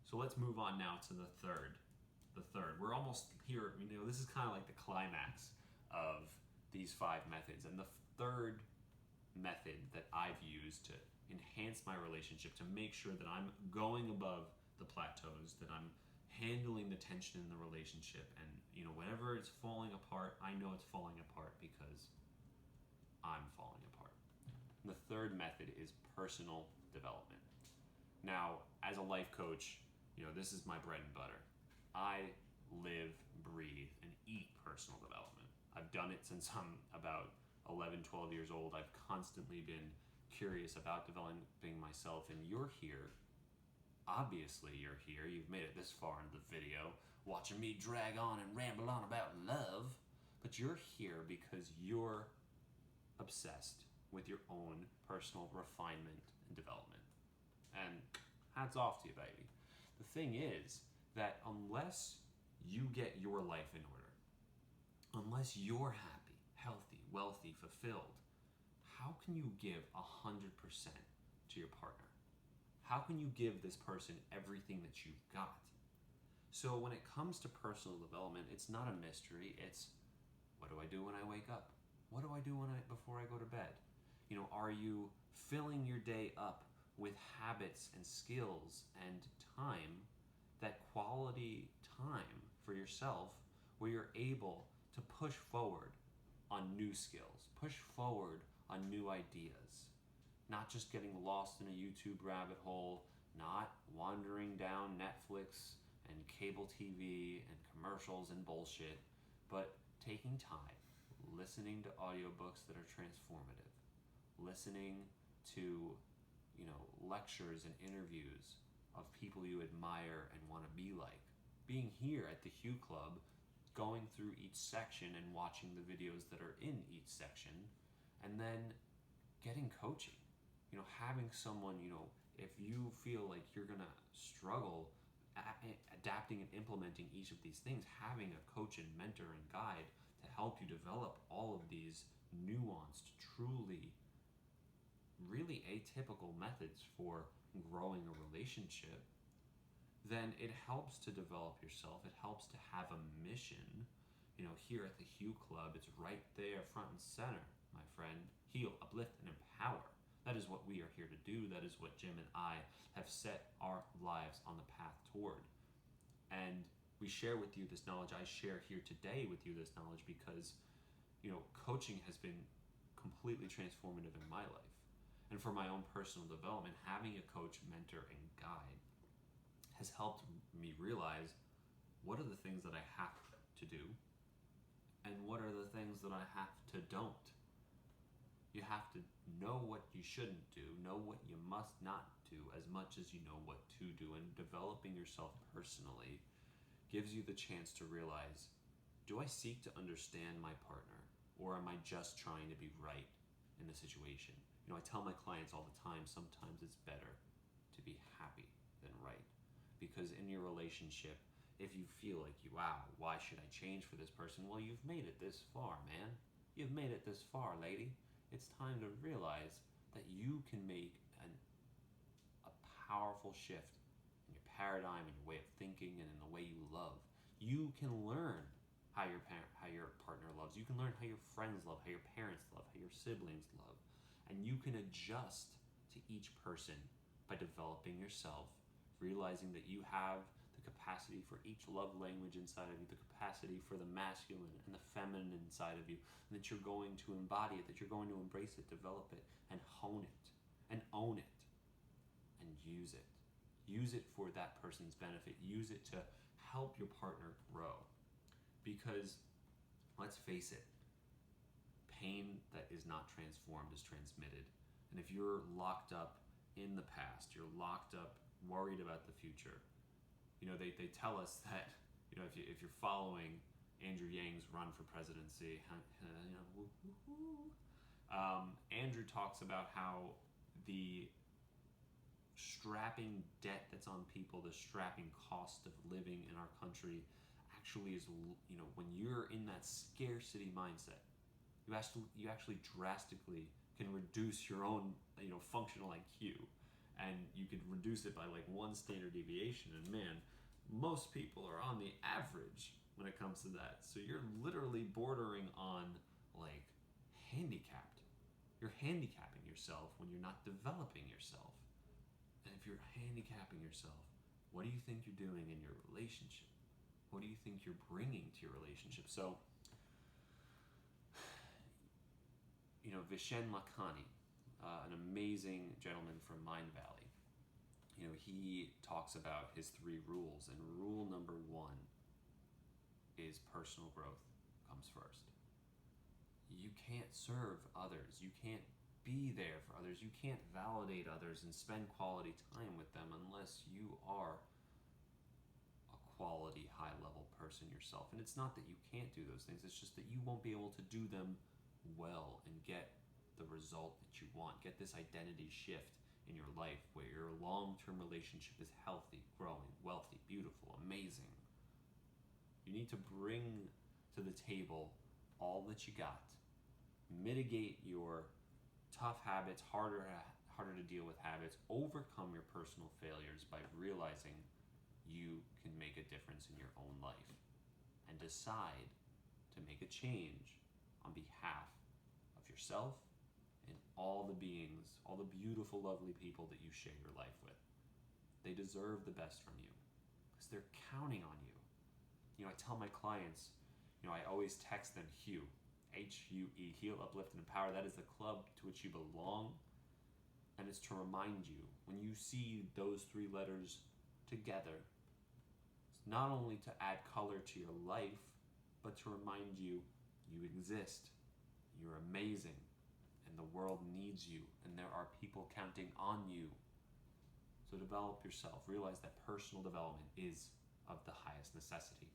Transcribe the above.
So let's move on now to the third. We're almost here. This is kind of like the climax of these 5 methods. And the third method that I've used to enhance my relationship, to make sure that I'm going above the plateaus, that I'm handling the tension in the relationship, and whenever it's falling apart, I know it's falling apart because I'm falling apart. And the third method is personal development. Now, as a life coach, this is my bread and butter. I live, breathe, and eat personal development. I've done it since I'm about 11, 12 years old. I've constantly been curious about developing myself, and you're here. Obviously, you're here. You've made it this far into the video, watching me drag on and ramble on about love, but you're here because you're obsessed with your own personal refinement and development. And hats off to you, baby. The thing is that unless you get your life in order, unless you're happy, healthy, wealthy, fulfilled, how can you give 100% to your partner? How can you give this person everything that you've got? So when it comes to personal development, it's not a mystery. It's, what do I do when I wake up? What do I do before I go to bed? Are you filling your day up with habits and skills and time, that quality time for yourself, where you're able to push forward on new skills, push forward on new ideas, not just getting lost in a YouTube rabbit hole, not wandering down Netflix and cable TV and commercials and bullshit, but taking time, listening to audiobooks that are transformative, listening to lectures and interviews of people you admire and want to be like, being here at the Hue Club, going through each section and watching the videos that are in each section, and then getting coaching. Having someone, if you feel like you're gonna struggle adapting and implementing each of these things, having a coach and mentor and guide to help you develop all of these nuanced, truly, really atypical methods for growing a relationship, then it helps to develop yourself. It helps to have a mission. Here at the Hue Club, it's right there, front and center, my friend. Heal, uplift, and empower. That is what we are here to do. That is what Jim and I have set our lives on the path toward. And we share with you this knowledge. I share here today with you this knowledge because, coaching has been completely transformative in my life. And for my own personal development, having a coach, mentor, and guide has helped me realize what are the things that I have to do and what are the things that I have to don't. You have to know what you shouldn't do, know what you must not do, as much as you know what to do. And developing yourself personally gives you the chance to realize, do I seek to understand my partner, or am I just trying to be right in the situation? I tell my clients all the time, sometimes it's better to be happy than right. Because in your relationship, if you feel like, wow, why should I change for this person? Well, you've made it this far, man. You've made it this far, lady. It's time to realize that you can make a powerful shift in your paradigm, in your way of thinking, and in the way you love. You can learn how your partner loves. You can learn how your friends love, how your parents love, how your siblings love. And you can adjust to each person by developing yourself, realizing that you have the capacity for each love language inside of you, the capacity for the masculine and the feminine inside of you, and that you're going to embody it, that you're going to embrace it, develop it, and hone it, and own it, and use it. Use it for that person's benefit. Use it to help your partner grow. Because, let's face it, pain that is not transformed is transmitted. And if you're locked up in the past, you're locked up worried about the future, they tell us that, if you're following Andrew Yang's run for presidency, Andrew talks about how the strapping debt that's on people, the strapping cost of living in our country actually is, when you're in that scarcity mindset, you actually drastically can reduce your own, functional IQ. and you could reduce it by like one standard deviation, and man, most people are on the average when it comes to that. So you're literally bordering on like handicapped. You're handicapping yourself when you're not developing yourself. And if you're handicapping yourself, what do you think you're doing in your relationship? What do you think you're bringing to your relationship? So, Vishen Makani, an amazing gentleman from Mind Valley, he talks about his 3 rules, and rule number 1 is personal growth comes first. You can't serve others. You can't be there for others. You can't validate others and spend quality time with them unless you are a quality, high-level person yourself. And it's not that you can't do those things. It's just that you won't be able to do them well and get the result that you want. Get this identity shift in your life where your long-term relationship is healthy, growing, wealthy, beautiful, amazing. You need to bring to the table all that you got. Mitigate your tough habits, harder to deal with habits, overcome your personal failures by realizing you can make a difference in your own life, and decide to make a change on behalf of yourself and all the beings, all the beautiful, lovely people that you share your life with. They deserve the best from you because they're counting on you. I tell my clients, I always text them HUE, HUE, Heal, Uplift, and Empower. That is the club to which you belong. And it's to remind you, when you see those 3 letters together, it's not only to add color to your life, but to remind you exist, you're amazing, and the world needs you, and there are people counting on you. So develop yourself. Realize that personal development is of the highest necessity.